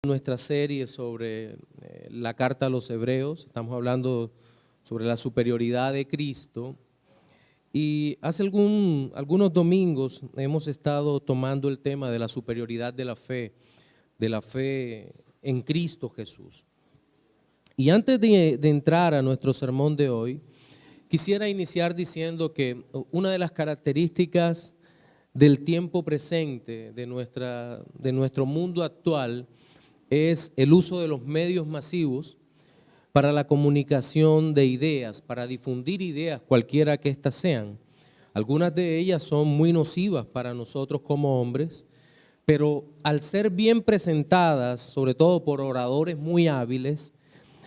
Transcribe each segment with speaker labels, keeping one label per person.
Speaker 1: Nuestra serie sobre la carta a los Hebreos, estamos hablando sobre la superioridad de Cristo y hace algunos domingos hemos estado tomando el tema de la superioridad de la fe en Cristo Jesús. Y antes de entrar a nuestro sermón de hoy, quisiera iniciar diciendo que una de las características del tiempo presente, de nuestro mundo actual, es el uso de los medios masivos para la comunicación de ideas, para difundir ideas, cualquiera que éstas sean. Algunas de ellas son muy nocivas para nosotros como hombres, pero al ser bien presentadas, sobre todo por oradores muy hábiles,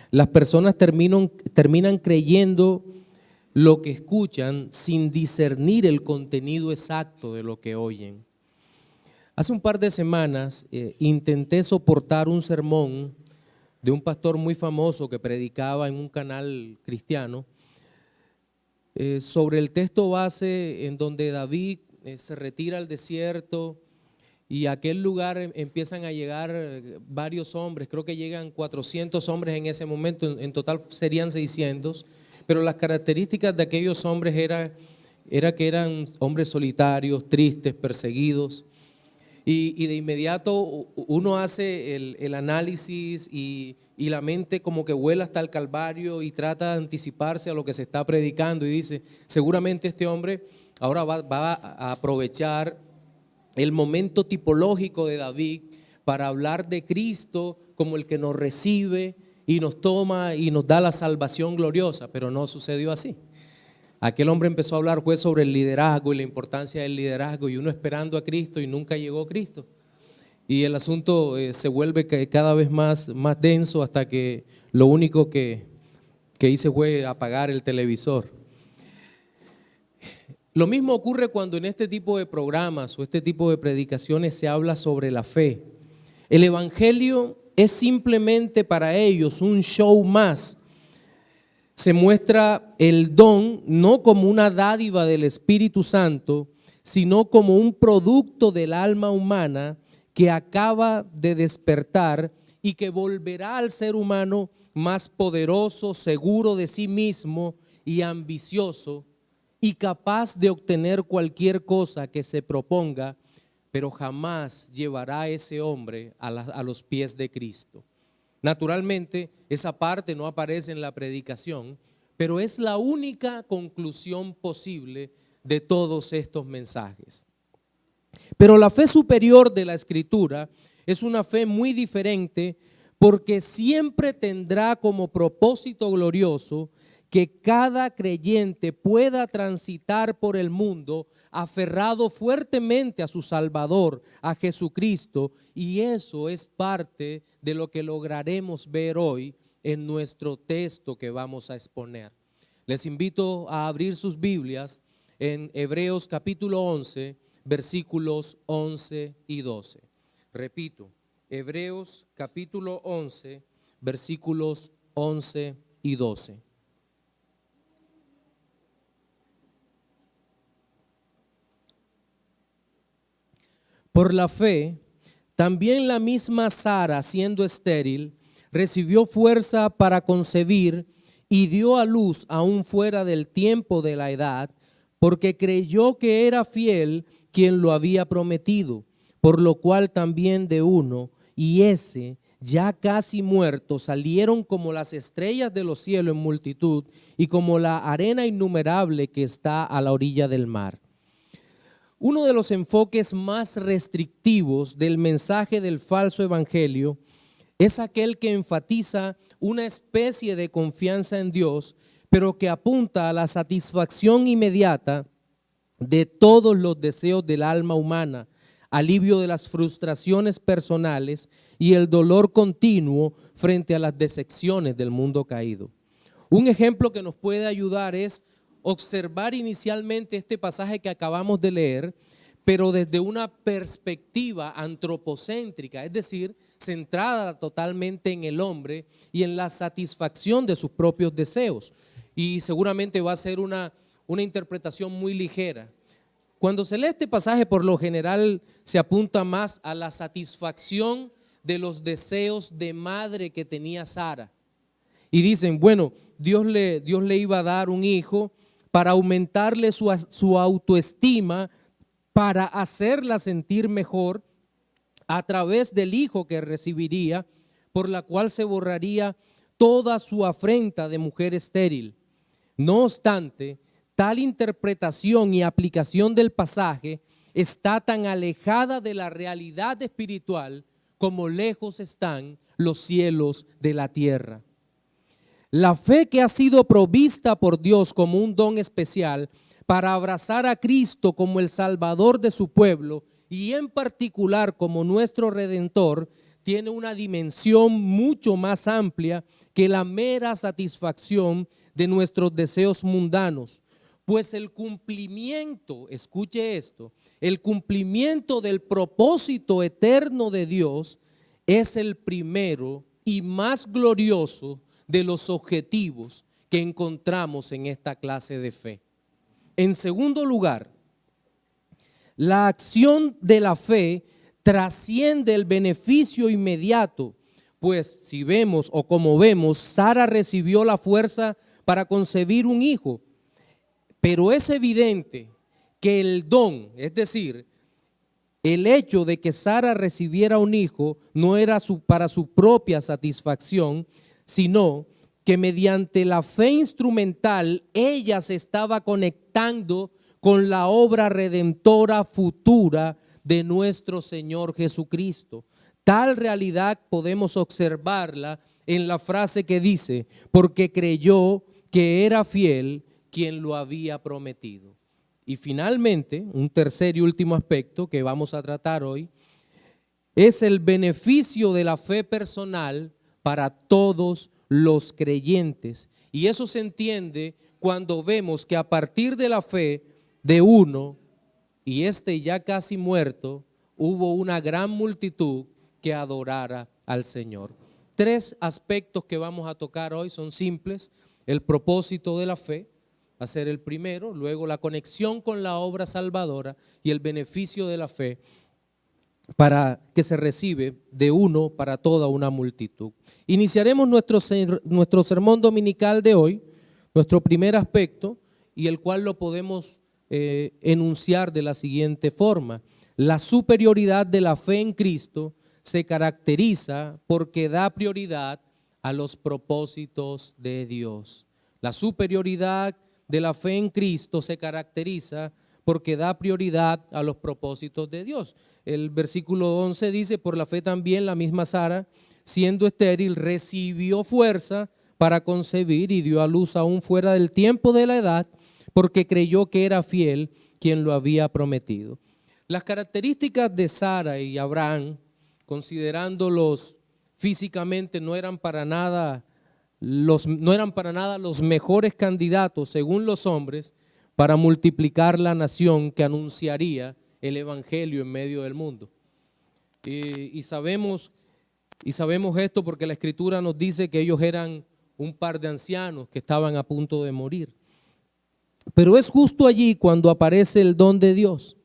Speaker 1: las personas terminan creyendo lo que escuchan sin discernir el contenido exacto de lo que oyen. Hace un par de semanas intenté soportar un sermón de un pastor muy famoso que predicaba en un canal cristiano sobre el texto base en donde David se retira al desierto y a aquel lugar empiezan a llegar varios hombres, creo que llegan 400 hombres en ese momento, en total serían 600, pero las características de aquellos hombres era que eran hombres solitarios, tristes, perseguidos. Y de inmediato uno hace el análisis y la mente como que vuela hasta el Calvario y trata de anticiparse a lo que se está predicando y dice, seguramente este hombre ahora va a aprovechar el momento tipológico de David para hablar de Cristo como el que nos recibe y nos toma y nos da la salvación gloriosa, pero no sucedió así. Aquel hombre empezó a hablar sobre el liderazgo y la importancia del liderazgo y uno esperando a Cristo y nunca llegó Cristo. Y el asunto se vuelve cada vez más denso hasta que lo único que hice fue apagar el televisor. Lo mismo ocurre cuando en este tipo de programas o este tipo de predicaciones se habla sobre la fe. El evangelio es simplemente para ellos un show más. Se muestra el don no como una dádiva del Espíritu Santo, sino como un producto del alma humana que acaba de despertar y que volverá al ser humano más poderoso, seguro de sí mismo y ambicioso y capaz de obtener cualquier cosa que se proponga, pero jamás llevará a ese hombre a los pies de Cristo. Naturalmente, esa parte no aparece en la predicación, pero es la única conclusión posible de todos estos mensajes. Pero la fe superior de la Escritura es una fe muy diferente porque siempre tendrá como propósito glorioso que cada creyente pueda transitar por el mundo aferrado fuertemente a su Salvador, a Jesucristo, y eso es parte de lo que lograremos ver hoy en nuestro texto que vamos a exponer. Les invito a abrir sus Biblias en Hebreos capítulo 11, versículos 11 y 12. Repito, Hebreos capítulo 11, versículos 11 y 12. Por la fe, también la misma Sara, siendo estéril, recibió fuerza para concebir y dio a luz aún fuera del tiempo de la edad, porque creyó que era fiel quien lo había prometido, por lo cual también de uno, y ese, ya casi muerto, salieron como las estrellas de los cielos en multitud y como la arena innumerable que está a la orilla del mar. Uno de los enfoques más restrictivos del mensaje del falso evangelio es aquel que enfatiza una especie de confianza en Dios, pero que apunta a la satisfacción inmediata de todos los deseos del alma humana, alivio de las frustraciones personales y el dolor continuo frente a las decepciones del mundo caído. Un ejemplo que nos puede ayudar es observar inicialmente este pasaje que acabamos de leer, pero desde una perspectiva antropocéntrica, es decir, centrada totalmente en el hombre y en la satisfacción de sus propios deseos. Y seguramente va a ser una interpretación muy ligera. Cuando se lee este pasaje, por lo general se apunta más a la satisfacción de los deseos de madre que tenía Sara. Y dicen, bueno, Dios le iba a dar un hijo para aumentarle su autoestima, para hacerla sentir mejor a través del hijo que recibiría, por la cual se borraría toda su afrenta de mujer estéril. No obstante, tal interpretación y aplicación del pasaje está tan alejada de la realidad espiritual como lejos están los cielos de la tierra. La fe que ha sido provista por Dios como un don especial para abrazar a Cristo como el Salvador de su pueblo y en particular como nuestro Redentor, tiene una dimensión mucho más amplia que la mera satisfacción de nuestros deseos mundanos. Pues el cumplimiento, escuche esto, el cumplimiento del propósito eterno de Dios es el primero y más glorioso de los objetivos que encontramos en esta clase de fe. En segundo lugar, la acción de la fe trasciende el beneficio inmediato, pues si vemos o como vemos, Sara recibió la fuerza para concebir un hijo, pero es evidente que el don, es decir, el hecho de que Sara recibiera un hijo no era para su propia satisfacción, sino que mediante la fe instrumental ella se estaba conectando con la obra redentora futura de nuestro Señor Jesucristo. Tal realidad podemos observarla en la frase que dice, porque creyó que era fiel quien lo había prometido. Y finalmente, un tercer y último aspecto que vamos a tratar hoy es el beneficio de la fe personal para todos los creyentes. Y eso se entiende cuando vemos que a partir de la fe de uno, y ya casi muerto, hubo una gran multitud que adorara al Señor. Tres aspectos que vamos a tocar hoy son simples: el propósito de la fe, va a ser el primero, luego la conexión con la obra salvadora y el beneficio de la fe para que se recibe de uno para toda una multitud. Iniciaremos nuestro sermón dominical de hoy, nuestro primer aspecto, y el cual lo podemos enunciar de la siguiente forma: la superioridad de la fe en Cristo se caracteriza porque da prioridad a los propósitos de Dios. La superioridad de la fe en Cristo se caracteriza porque da prioridad a los propósitos de Dios. El versículo 11 dice, por la fe también la misma Sara, siendo estéril, recibió fuerza para concebir y dio a luz aún fuera del tiempo de la edad, porque creyó que era fiel quien lo había prometido. Las características de Sara y Abraham, considerándolos físicamente, no eran para nada los mejores candidatos, según los hombres, para multiplicar la nación que anunciaría el evangelio en medio del mundo. Y sabemos esto porque la Escritura nos dice que ellos eran un par de ancianos que estaban a punto de morir. Pero es justo allí cuando aparece el don de Dios.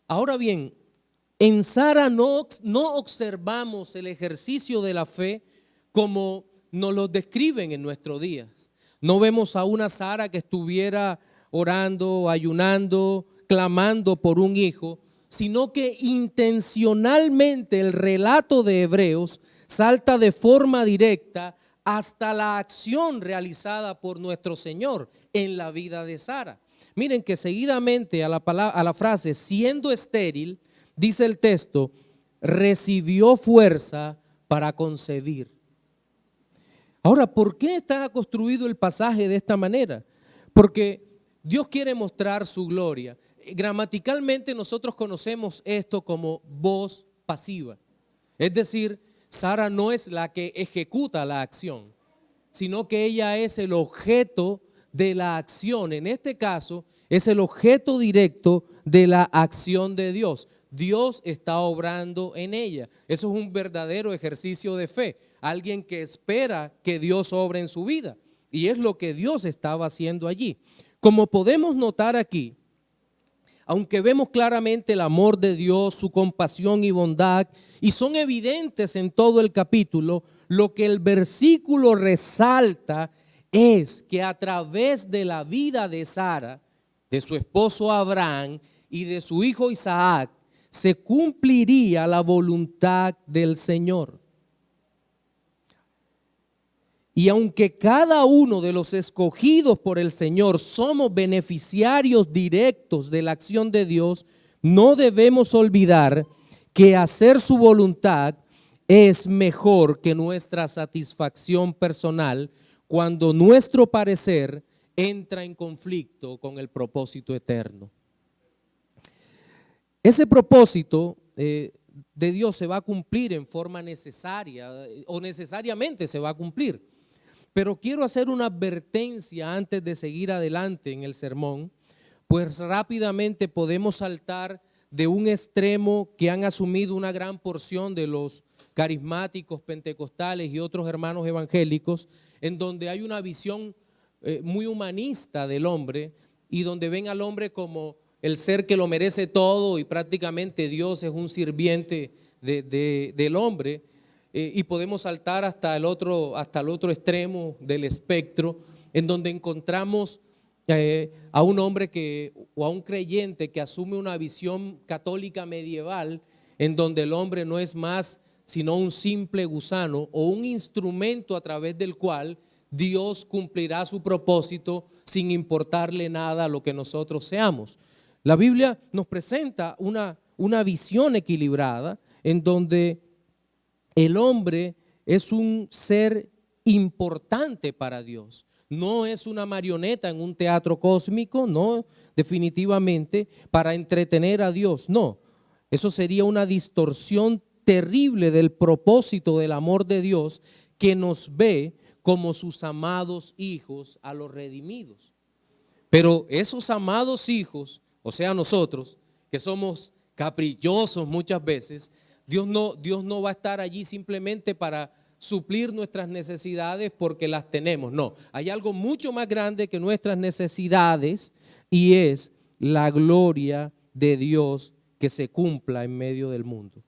Speaker 1: Ahora bien, en Sara no observamos el ejercicio de la fe como nos lo describen en nuestros días. No vemos a una Sara que estuviera orando, ayunando, clamando por un hijo, sino que intencionalmente el relato de Hebreos salta de forma directa hasta la acción realizada por nuestro Señor en la vida de Sara. Miren que seguidamente a la frase siendo estéril, dice el texto, recibió fuerza para concebir. Ahora, ¿por qué está construido el pasaje de esta manera? Porque Dios quiere mostrar su gloria. Gramaticalmente nosotros conocemos esto como voz pasiva. Es decir, Sara no es la que ejecuta la acción, sino que ella es el objeto de la acción. En este caso, es el objeto directo de la acción de Dios. Dios está obrando en ella. Eso es un verdadero ejercicio de fe. Alguien que espera que Dios obre en su vida. Y es lo que Dios estaba haciendo allí. Como podemos notar aquí, aunque vemos claramente el amor de Dios, su compasión y bondad, y son evidentes en todo el capítulo, lo que el versículo resalta es que a través de la vida de Sara, de su esposo Abraham y de su hijo Isaac, se cumpliría la voluntad del Señor. Y aunque cada uno de los escogidos por el Señor somos beneficiarios directos de la acción de Dios, no debemos olvidar que hacer su voluntad es mejor que nuestra satisfacción personal cuando nuestro parecer entra en conflicto con el propósito eterno. Ese propósito de Dios se va a cumplir en forma necesaria o necesariamente se va a cumplir. Pero quiero hacer una advertencia antes de seguir adelante en el sermón, pues rápidamente podemos saltar de un extremo que han asumido una gran porción de los carismáticos, pentecostales y otros hermanos evangélicos, en donde hay una visión muy humanista del hombre y donde ven al hombre como el ser que lo merece todo y prácticamente Dios es un sirviente del hombre. Y podemos saltar hasta el otro extremo del espectro, en donde encontramos a un hombre o a un creyente que asume una visión católica medieval, en donde el hombre no es más sino un simple gusano o un instrumento a través del cual Dios cumplirá su propósito sin importarle nada a lo que nosotros seamos. La Biblia nos presenta una visión equilibrada en donde el hombre es un ser importante para Dios. No es una marioneta en un teatro cósmico, no, definitivamente, para entretener a Dios, no. Eso sería una distorsión terrible del propósito del amor de Dios, que nos ve como sus amados hijos a los redimidos. Pero esos amados hijos, o sea nosotros, que somos caprichosos muchas veces, Dios no va a estar allí simplemente para suplir nuestras necesidades porque las tenemos. No, hay algo mucho más grande que nuestras necesidades y es la gloria de Dios que se cumpla en medio del mundo.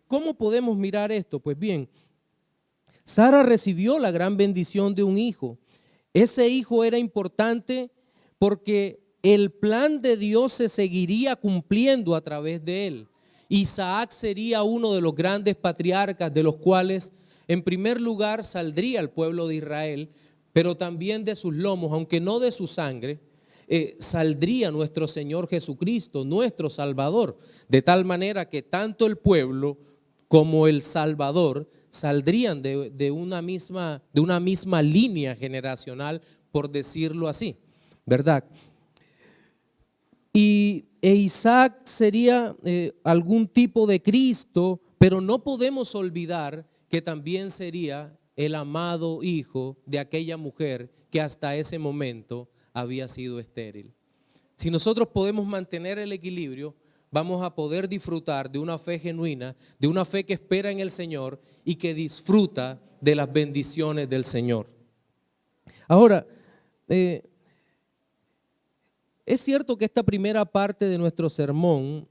Speaker 1: ¿Cómo podemos mirar esto? Pues bien, Sara recibió la gran bendición de un hijo. Ese hijo era importante porque el plan de Dios se seguiría cumpliendo a través de él. Isaac sería uno de los grandes patriarcas de los cuales en primer lugar saldría el pueblo de Israel, pero también de sus lomos, aunque no de su sangre, saldría nuestro Señor Jesucristo, nuestro Salvador, de tal manera que tanto el pueblo como el Salvador saldrían de una misma línea generacional, por decirlo así, ¿verdad? E Isaac sería algún tipo de Cristo, pero no podemos olvidar que también sería el amado hijo de aquella mujer que hasta ese momento había sido estéril. Si nosotros podemos mantener el equilibrio, vamos a poder disfrutar de una fe genuina, de una fe que espera en el Señor y que disfruta de las bendiciones del Señor. Ahora, es cierto que esta primera parte de nuestro sermón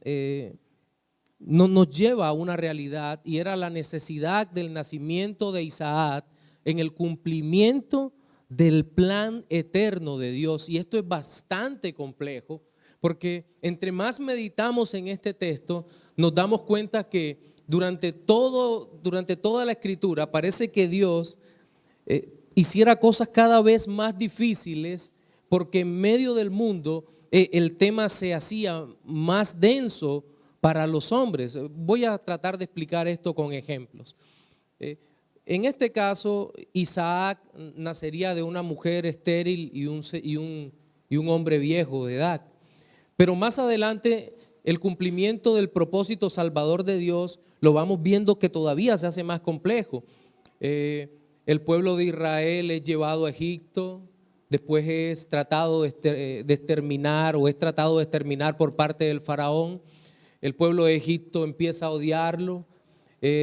Speaker 1: nos lleva a una realidad, y era la necesidad del nacimiento de Isaac en el cumplimiento del plan eterno de Dios. Y esto es bastante complejo, porque entre más meditamos en este texto, nos damos cuenta que durante toda la Escritura parece que Dios hiciera cosas cada vez más difíciles, porque en medio del mundo el tema se hacía más denso para los hombres. Voy a tratar de explicar esto con ejemplos. En este caso, Isaac nacería de una mujer estéril y un hombre viejo de edad. Pero más adelante, el cumplimiento del propósito salvador de Dios lo vamos viendo que todavía se hace más complejo. El pueblo de Israel es llevado a Egipto, después es tratado de exterminar por parte del faraón. El pueblo de Egipto empieza a odiarlo.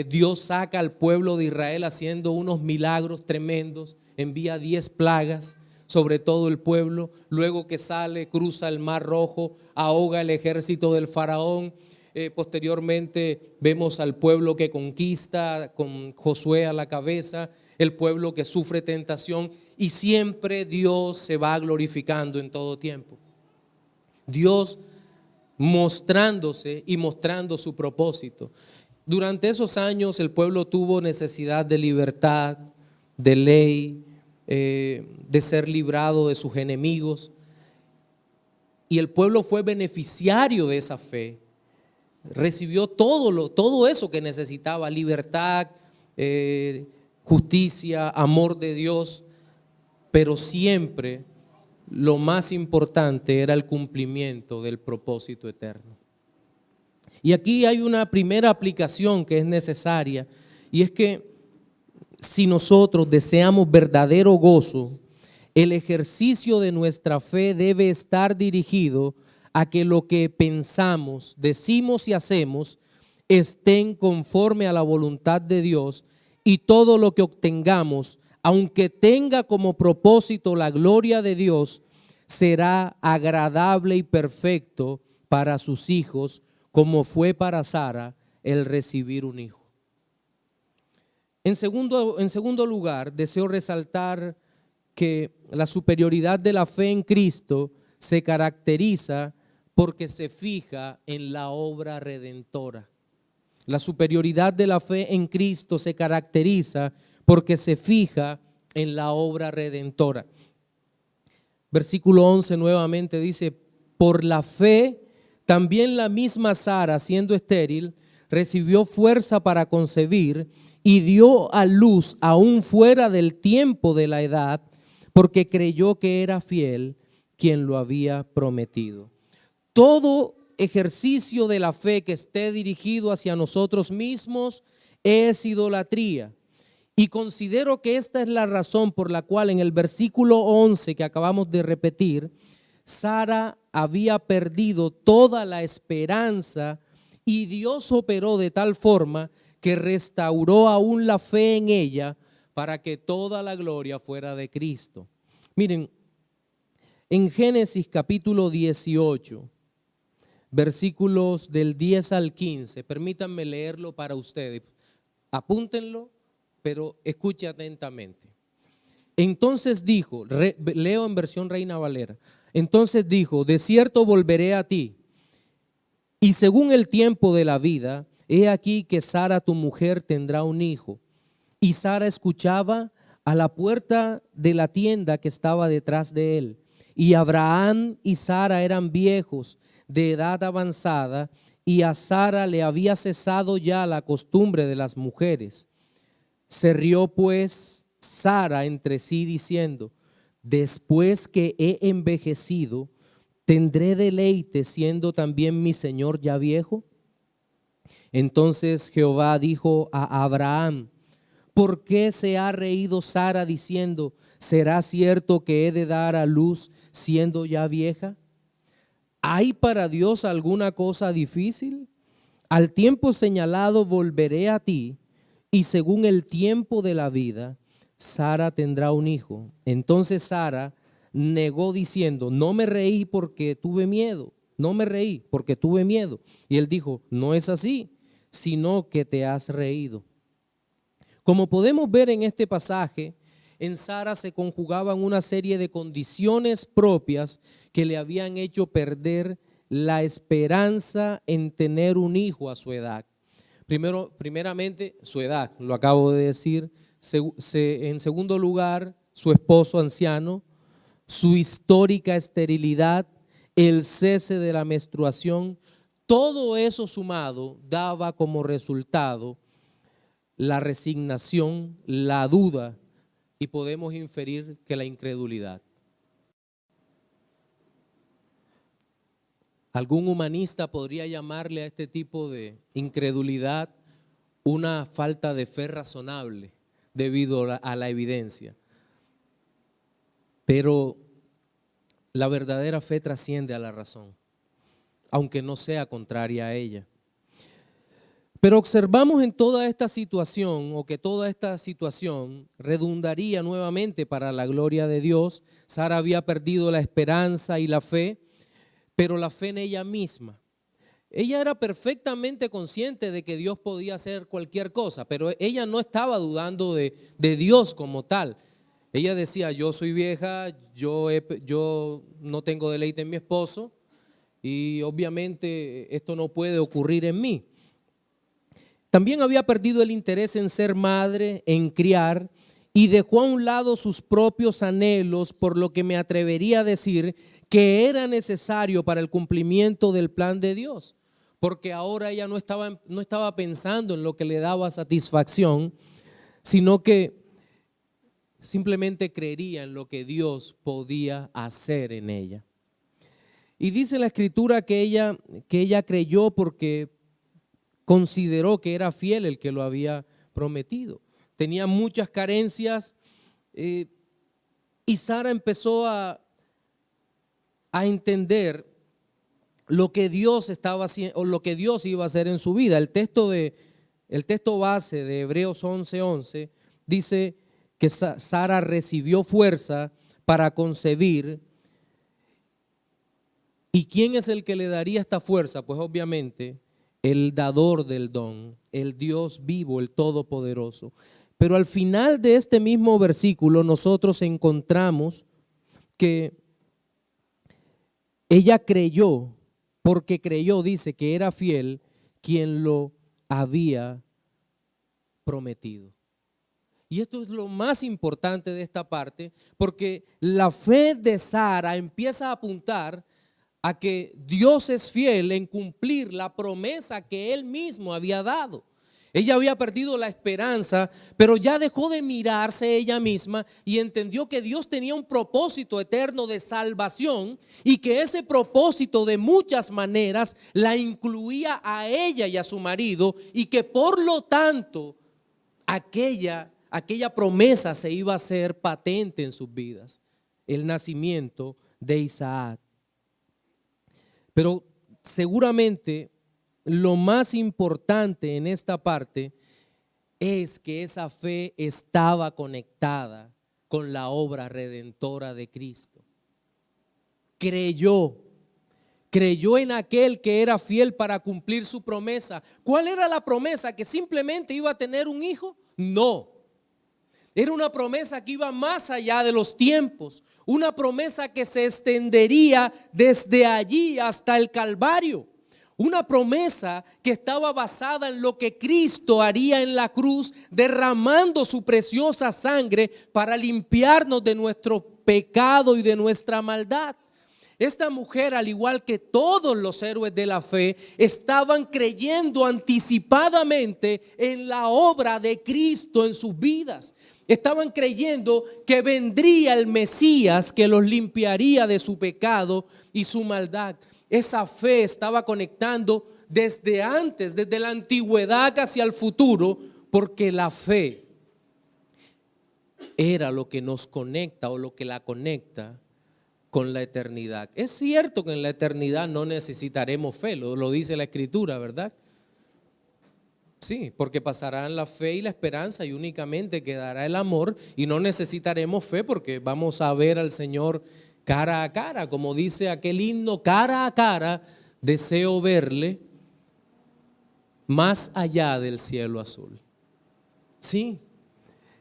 Speaker 1: Dios saca al pueblo de Israel haciendo unos milagros tremendos, envía 10 plagas, sobre todo el pueblo. Luego que sale, cruza el Mar Rojo, ahoga el ejército del faraón. Posteriormente vemos al pueblo que conquista con Josué a la cabeza, el pueblo que sufre tentación, y siempre Dios se va glorificando en todo tiempo. Dios mostrándose y mostrando su propósito. Durante esos años el pueblo tuvo necesidad de libertad, de ley, de ser librado de sus enemigos, y el pueblo fue beneficiario de esa fe. Recibió todo eso que necesitaba: libertad, justicia, amor de Dios, pero siempre lo más importante era el cumplimiento del propósito eterno. Y aquí hay una primera aplicación que es necesaria, y es que si nosotros deseamos verdadero gozo, el ejercicio de nuestra fe debe estar dirigido a que lo que pensamos, decimos y hacemos estén conforme a la voluntad de Dios, y todo lo que obtengamos, aunque tenga como propósito la gloria de Dios, será agradable y perfecto para sus hijos, como fue para Sara el recibir un hijo. En segundo lugar, deseo resaltar que la superioridad de la fe en Cristo se caracteriza porque se fija en la obra redentora. La superioridad de la fe en Cristo se caracteriza porque se fija en la obra redentora. Versículo 11 nuevamente dice: por la fe también la misma Sara, siendo estéril, recibió fuerza para concebir y dio a luz aún fuera del tiempo de la edad, porque creyó que era fiel quien lo había prometido. Todo ejercicio de la fe que esté dirigido hacia nosotros mismos es idolatría. Y considero que esta es la razón por la cual en el versículo 11 que acabamos de repetir, Sara había perdido toda la esperanza, y Dios operó de tal forma que restauró aún la fe en ella para que toda la gloria fuera de Cristo. Miren, en Génesis capítulo 18, versículos del 10 al 15, permítanme leerlo para ustedes, apúntenlo, pero escuche atentamente. Entonces dijo, leo en versión Reina Valera, entonces dijo: de cierto volveré a ti, y según el tiempo de la vida, he aquí que Sara tu mujer tendrá un hijo. Y Sara escuchaba a la puerta de la tienda que estaba detrás de él. Y Abraham y Sara eran viejos, de edad avanzada, y a Sara le había cesado ya la costumbre de las mujeres. Se rió pues Sara entre sí diciendo: después que he envejecido, ¿tendré deleite siendo también mi señor ya viejo? Entonces Jehová dijo a Abraham: ¿por qué se ha reído Sara diciendo: ¿será cierto que he de dar a luz siendo ya vieja? ¿Hay para Dios alguna cosa difícil? Al tiempo señalado volveré a ti, y según el tiempo de la vida, Sara tendrá un hijo. Entonces Sara negó diciendo: no me reí porque tuve miedo, no me reí porque tuve miedo. Y él dijo: no es así, sino que te has reído. Como podemos ver en este pasaje, en Sara se conjugaban una serie de condiciones propias que le habían hecho perder la esperanza en tener un hijo a su edad. Primeramente, su edad, lo acabo de decir. En segundo lugar, su esposo anciano, su histórica esterilidad, el cese de la menstruación. Todo eso sumado daba como resultado la resignación, la duda, y podemos inferir que la incredulidad. Algún humanista podría llamarle a este tipo de incredulidad una falta de fe razonable debido a la evidencia. Pero la verdadera fe trasciende a la razón, aunque no sea contraria a ella. Pero observamos en toda esta situación, o que toda esta situación redundaría nuevamente para la gloria de Dios. Sara había perdido la esperanza y la fe, pero la fe en ella misma. Ella era perfectamente consciente de que Dios podía hacer cualquier cosa, pero ella no estaba dudando de Dios como tal. Ella decía, yo soy vieja, yo no tengo deleite en mi esposo y obviamente esto no puede ocurrir en mí. También había perdido el interés en ser madre, en criar, y dejó a un lado sus propios anhelos, por lo que me atrevería a decir que era necesario para el cumplimiento del plan de Dios, porque ahora ella no estaba pensando en lo que le daba satisfacción, sino que simplemente creería en lo que Dios podía hacer en ella. Y dice la Escritura que ella creyó porque consideró que era fiel el que lo había prometido. Tenía muchas carencias y Sara empezó a entender lo que Dios estaba haciendo, o lo que Dios iba a hacer en su vida. El texto base de Hebreos 11:11 dice que Sara recibió fuerza para concebir. ¿Y quién es el que le daría esta fuerza? Pues obviamente el dador del don, el Dios vivo, el Todopoderoso. Pero al final de este mismo versículo nosotros encontramos que ella creyó, porque creyó, dice, que era fiel quien lo había prometido. Y esto es lo más importante de esta parte, porque la fe de Sara empieza a apuntar a que Dios es fiel en cumplir la promesa que Él mismo había dado. Ella había perdido la esperanza, pero ya dejó de mirarse ella misma y entendió que Dios tenía un propósito eterno de salvación y que ese propósito de muchas maneras la incluía a ella y a su marido, y que por lo tanto aquella promesa se iba a hacer patente en sus vidas, el nacimiento de Isaac. Pero seguramente lo más importante en esta parte es que esa fe estaba conectada con la obra redentora de Cristo. Creyó en aquel que era fiel para cumplir su promesa. ¿Cuál era la promesa? ¿Que simplemente iba a tener un hijo? No. Era una promesa que iba más allá de los tiempos, una promesa que se extendería desde allí hasta el Calvario, una promesa que estaba basada en lo que Cristo haría en la cruz, derramando su preciosa sangre para limpiarnos de nuestro pecado y de nuestra maldad. Esta mujer, al igual que todos los héroes de la fe, estaban creyendo anticipadamente en la obra de Cristo en sus vidas. Estaban creyendo que vendría el Mesías que los limpiaría de su pecado y su maldad. Esa fe estaba conectando desde antes, desde la antigüedad hacia el futuro, porque la fe era lo que nos conecta, o lo que la conecta con la eternidad. Es cierto que en la eternidad no necesitaremos fe, lo dice la Escritura, ¿verdad? Sí, porque pasarán la fe y la esperanza y únicamente quedará el amor, y no necesitaremos fe porque vamos a ver al Señor cara a cara, como dice aquel himno: cara a cara deseo verle más allá del cielo azul. Sí,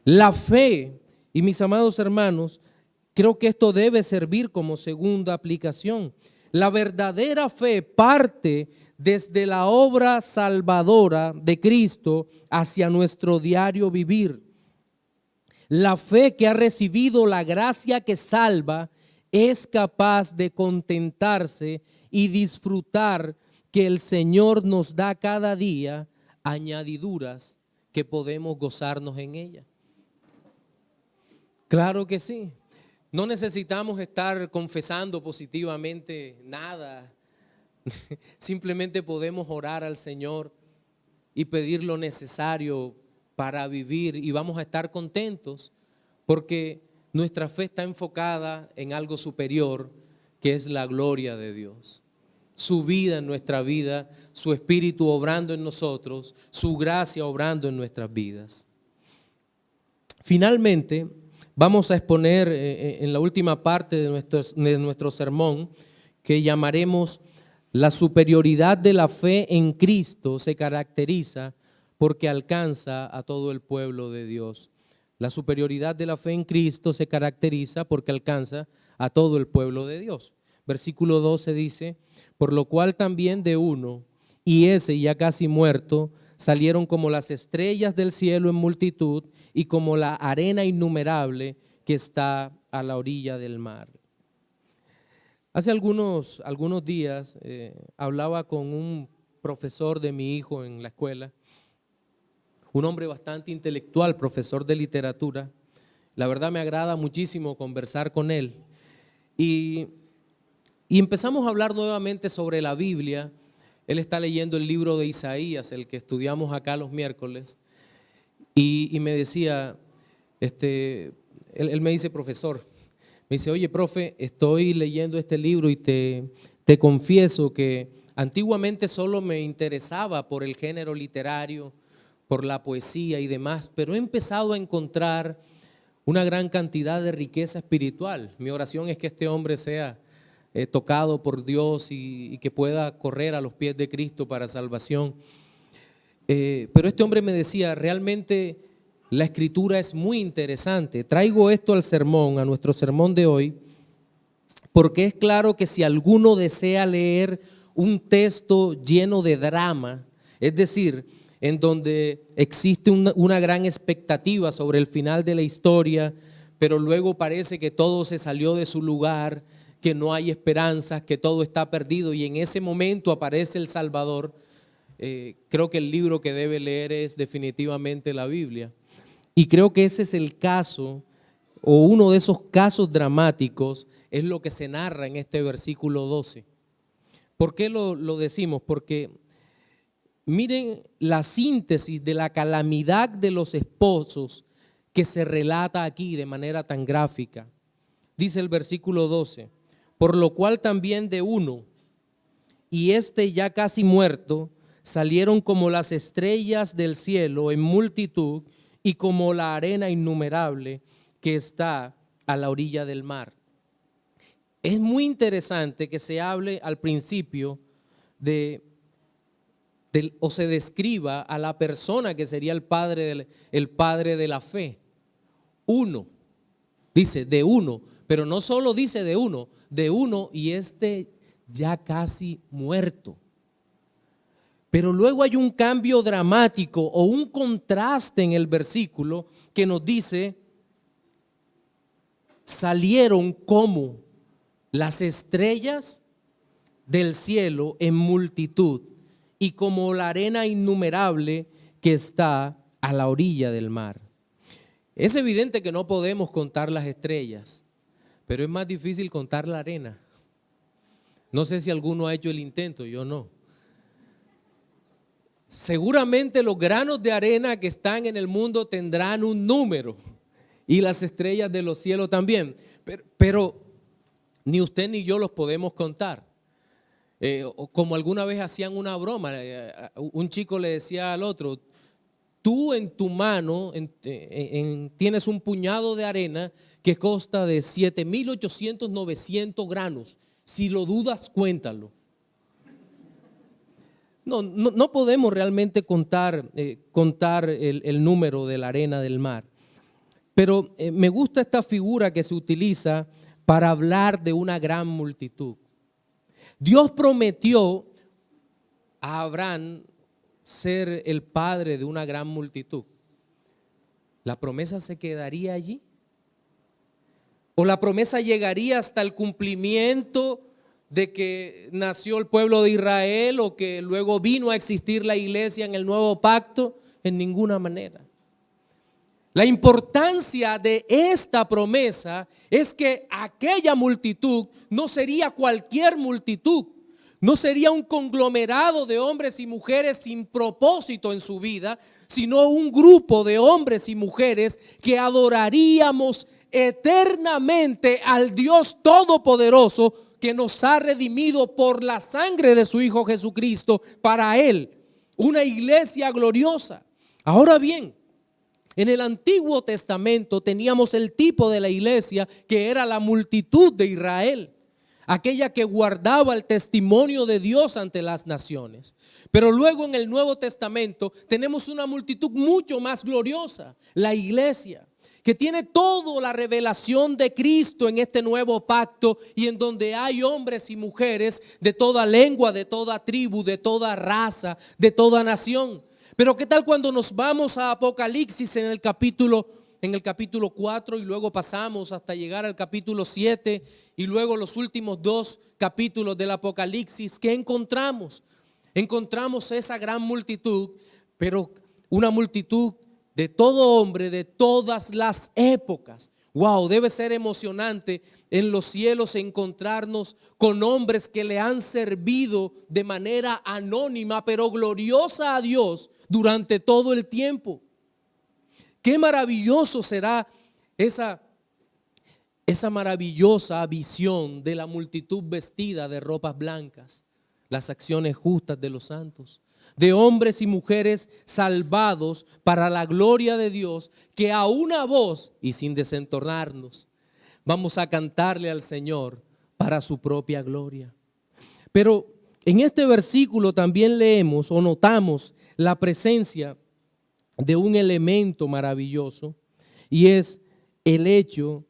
Speaker 1: la fe, y mis amados hermanos, creo que esto debe servir como segunda aplicación. La verdadera fe parte desde la obra salvadora de Cristo hacia nuestro diario vivir. La fe que ha recibido la gracia que salva es capaz de contentarse y disfrutar que el Señor nos da cada día añadiduras que podemos gozarnos en ella. Claro que sí. No necesitamos estar confesando positivamente nada. Simplemente podemos orar al Señor y pedir lo necesario para vivir, y vamos a estar contentos porque nuestra fe está enfocada en algo superior, que es la gloria de Dios. su vida en nuestra vida, su espíritu obrando en nosotros, su gracia obrando en nuestras vidas. Finalmente, vamos a exponer en la última parte de nuestro sermón, que llamaremos la superioridad de la fe en Cristo se caracteriza porque alcanza a todo el pueblo de Dios. La superioridad de la fe en Cristo se caracteriza porque alcanza a todo el pueblo de Dios. Versículo 12 dice, por lo cual también de uno, y ese ya casi muerto, salieron como las estrellas del cielo en multitud y como la arena innumerable que está a la orilla del mar. Hace algunos días hablaba con un profesor de mi hijo en la escuela, un hombre bastante intelectual, profesor de literatura. La verdad me agrada muchísimo conversar con él. Y empezamos a hablar nuevamente sobre la Biblia. Él está leyendo el libro de Isaías, el que estudiamos acá los miércoles. Y me decía, él me dice, profesor, me dice, oye, profe, estoy leyendo este libro y te confieso que antiguamente solo me interesaba por el género literario, por la poesía y demás, pero he empezado a encontrar una gran cantidad de riqueza espiritual. Mi oración es que este hombre sea tocado por Dios y que pueda correr a los pies de Cristo para salvación. Pero este hombre me decía, realmente la escritura es muy interesante. Traigo esto al sermón, a nuestro sermón de hoy, porque es claro que si alguno desea leer un texto lleno de drama, es decir, en donde existe una gran expectativa sobre el final de la historia, pero luego parece que todo se salió de su lugar, que no hay esperanzas, que todo está perdido y en ese momento aparece el Salvador. Creo que el libro que debe leer es definitivamente la Biblia. Y creo que ese es el caso, o uno de esos casos dramáticos, es lo que se narra en este versículo 12. ¿Por qué lo decimos? Porque miren la síntesis de la calamidad de los esposos que se relata aquí de manera tan gráfica. Dice el versículo 12, por lo cual también de uno, y ya casi muerto, salieron como las estrellas del cielo en multitud y como la arena innumerable que está a la orilla del mar. Es muy interesante que se hable al principio o se describa a la persona que sería el padre de la fe. Uno, dice de uno, pero no solo dice de uno y ya casi muerto. Pero luego hay un cambio dramático o un contraste en el versículo que nos dice, salieron como las estrellas del cielo en multitud y como la arena innumerable que está a la orilla del mar. Es evidente que no podemos contar las estrellas, pero es más difícil contar la arena. No sé si alguno ha hecho el intento, yo no. Seguramente los granos de arena que están en el mundo tendrán un número y las estrellas de los cielos también, pero ni usted ni yo los podemos contar. Como alguna vez hacían una broma, un chico le decía al otro, tú en tu mano tienes un puñado de arena que consta de 7,800, 900 granos. Si lo dudas, cuéntalo. No podemos realmente contar el número de la arena del mar. Pero me gusta esta figura que se utiliza para hablar de una gran multitud. Dios prometió a Abraham ser el padre de una gran multitud. ¿La promesa se quedaría allí? ¿O la promesa llegaría hasta el cumplimiento de que nació el pueblo de Israel o que luego vino a existir la iglesia en el nuevo pacto? En ninguna manera. La importancia de esta promesa es que aquella multitud no sería cualquier multitud, no sería un conglomerado de hombres y mujeres sin propósito en su vida, sino un grupo de hombres y mujeres que adoraríamos eternamente al Dios Todopoderoso que nos ha redimido por la sangre de su Hijo Jesucristo para Él. Una iglesia gloriosa. Ahora bien, en el Antiguo Testamento teníamos el tipo de la iglesia que era la multitud de Israel, aquella que guardaba el testimonio de Dios ante las naciones. Pero luego en el Nuevo Testamento tenemos una multitud mucho más gloriosa, la iglesia, que tiene toda la revelación de Cristo en este nuevo pacto y en donde hay hombres y mujeres de toda lengua, de toda tribu, de toda raza, de toda nación. Pero ¿qué tal cuando nos vamos a Apocalipsis en el capítulo 4 y luego pasamos hasta llegar al capítulo 7 y luego los últimos 2 capítulos del Apocalipsis? ¿Qué encontramos? Encontramos esa gran multitud, pero una multitud de todo hombre, de todas las épocas. Wow, debe ser emocionante en los cielos encontrarnos con hombres que le han servido de manera anónima, pero gloriosa a Dios durante todo el tiempo. Qué maravilloso será esa maravillosa visión de la multitud vestida de ropas blancas, las acciones justas de los santos, de hombres y mujeres salvados para la gloria de Dios, que a una voz y sin desentonarnos vamos a cantarle al Señor para su propia gloria. Pero en este versículo también leemos o notamos la presencia de un elemento maravilloso, y es el hecho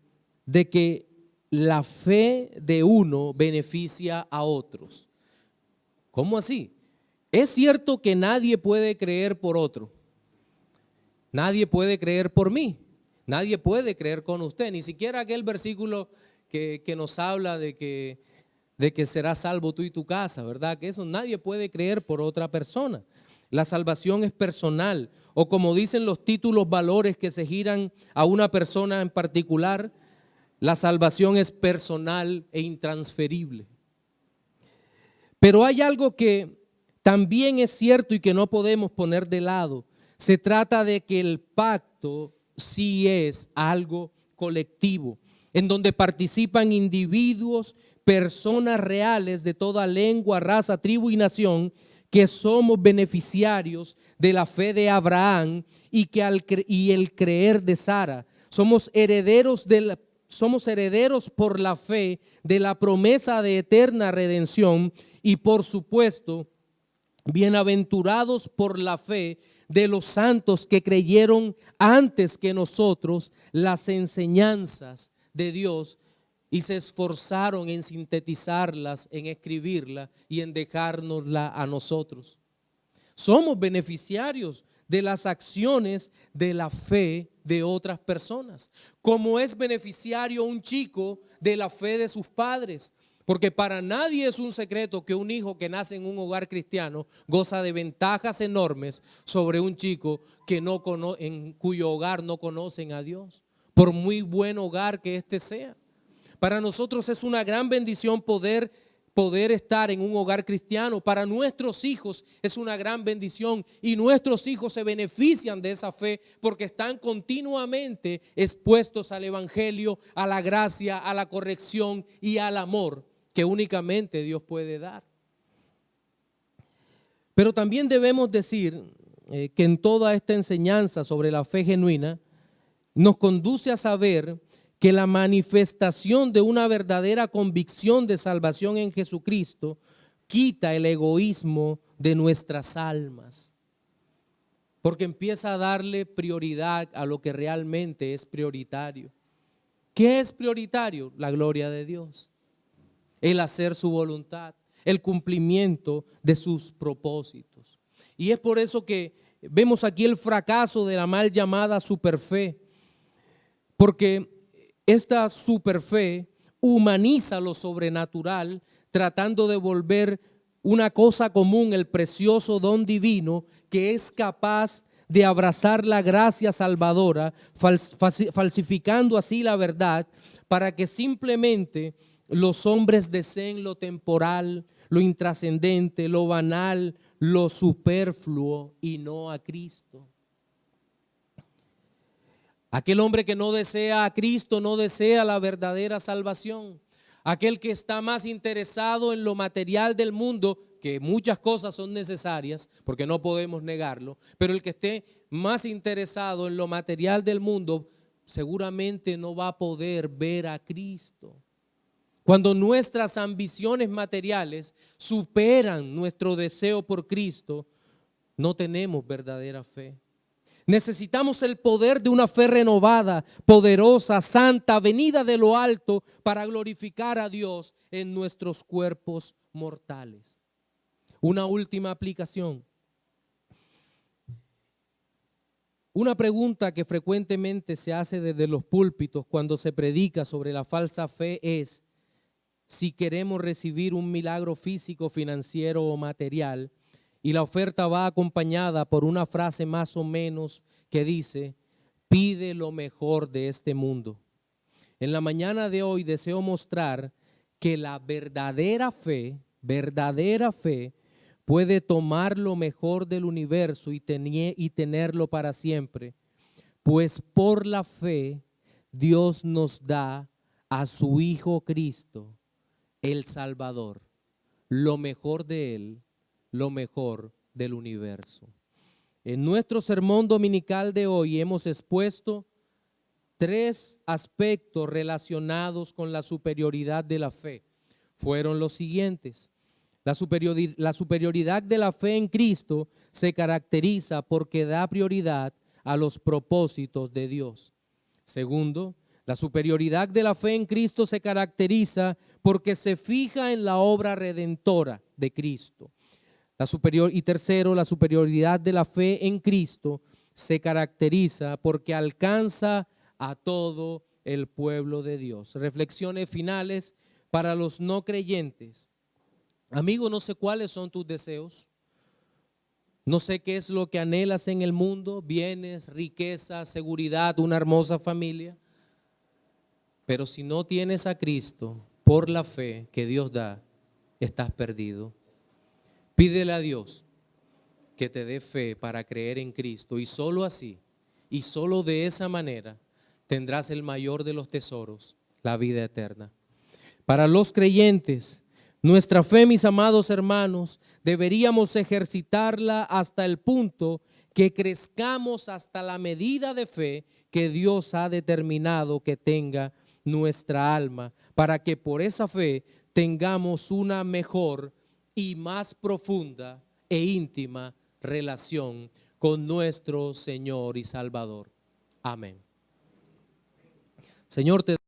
Speaker 1: de que la fe de uno beneficia a otros. ¿Cómo así? Es cierto que nadie puede creer por otro. Nadie puede creer por mí. Nadie puede creer con usted. Ni siquiera aquel versículo que nos habla de que serás salvo tú y tu casa, ¿verdad? Que eso nadie puede creer por otra persona. La salvación es personal, o como dicen los títulos valores que se giran a una persona en particular, la salvación es personal e intransferible. Pero hay algo que también es cierto y que no podemos poner de lado. Se trata de que el pacto sí es algo colectivo, en donde participan individuos, personas reales de toda lengua, raza, tribu y nación, que somos beneficiarios de la fe de Abraham y el creer de Sara. Somos herederos por la fe de la promesa de eterna redención y, por supuesto, bienaventurados por la fe de los santos que creyeron antes que nosotros las enseñanzas de Dios y se esforzaron en sintetizarlas, en escribirlas y en dejárnosla a nosotros. Somos beneficiarios de las acciones de la fe de otras personas, como es beneficiario un chico de la fe de sus padres, porque para nadie es un secreto que un hijo que nace en un hogar cristiano goza de ventajas enormes sobre un chico que en cuyo hogar no conocen a Dios, por muy buen hogar que éste sea. Para nosotros es una gran bendición poder estar en un hogar cristiano. Para nuestros hijos es una gran bendición y nuestros hijos se benefician de esa fe porque están continuamente expuestos al evangelio, a la gracia, a la corrección y al amor que únicamente Dios puede dar. Pero también debemos decir que en toda esta enseñanza sobre la fe genuina nos conduce a saber que la manifestación de una verdadera convicción de salvación en Jesucristo quita el egoísmo de nuestras almas, porque empieza a darle prioridad a lo que realmente es prioritario. ¿Qué es prioritario? La gloria de Dios, el hacer su voluntad, el cumplimiento de sus propósitos. Y es por eso que vemos aquí el fracaso de la mal llamada superfe, porque esta superfe humaniza lo sobrenatural, tratando de volver una cosa común el precioso don divino que es capaz de abrazar la gracia salvadora, falsificando así la verdad para que simplemente los hombres deseen lo temporal, lo intrascendente, lo banal, lo superfluo y no a Cristo. Aquel hombre que no desea a Cristo no desea la verdadera salvación. aquel que está más interesado en lo material del mundo, que muchas cosas son necesarias, porque no podemos negarlo, pero el que esté más interesado en lo material del mundo, seguramente no va a poder ver a Cristo. Cuando nuestras ambiciones materiales superan nuestro deseo por Cristo, no tenemos verdadera fe. Necesitamos el poder de una fe renovada, poderosa, santa, venida de lo alto para glorificar a Dios en nuestros cuerpos mortales. Una última aplicación. Una pregunta que frecuentemente se hace desde los púlpitos cuando se predica sobre la falsa fe es si queremos recibir un milagro físico, financiero o material, y la oferta va acompañada por una frase más o menos que dice, pide lo mejor de este mundo. En la mañana de hoy deseo mostrar que la verdadera fe puede tomar lo mejor del universo y tenerlo para siempre, pues por la fe Dios nos da a su Hijo Cristo, el Salvador, lo mejor de Él, lo mejor del universo. En nuestro sermón dominical de hoy hemos expuesto 3 aspectos relacionados con la superioridad de la fe. Fueron los siguientes. La superioridad de la fe en Cristo se caracteriza porque da prioridad a los propósitos de Dios. Segundo, la superioridad de la fe en Cristo se caracteriza porque se fija en la obra redentora de Cristo. Tercero, la superioridad de la fe en Cristo se caracteriza porque alcanza a todo el pueblo de Dios. Reflexiones finales para los no creyentes. Amigo, no sé cuáles son tus deseos. No sé qué es lo que anhelas en el mundo, bienes, riqueza, seguridad, una hermosa familia. Pero si no tienes a Cristo por la fe que Dios da, estás perdido. Pídele a Dios que te dé fe para creer en Cristo y solo así, y solo de esa manera, tendrás el mayor de los tesoros, la vida eterna. Para los creyentes, nuestra fe, mis amados hermanos, deberíamos ejercitarla hasta el punto que crezcamos hasta la medida de fe que Dios ha determinado que tenga nuestra alma, para que por esa fe tengamos una mejor y más profunda e íntima relación con nuestro Señor y Salvador. Amén. Señor, te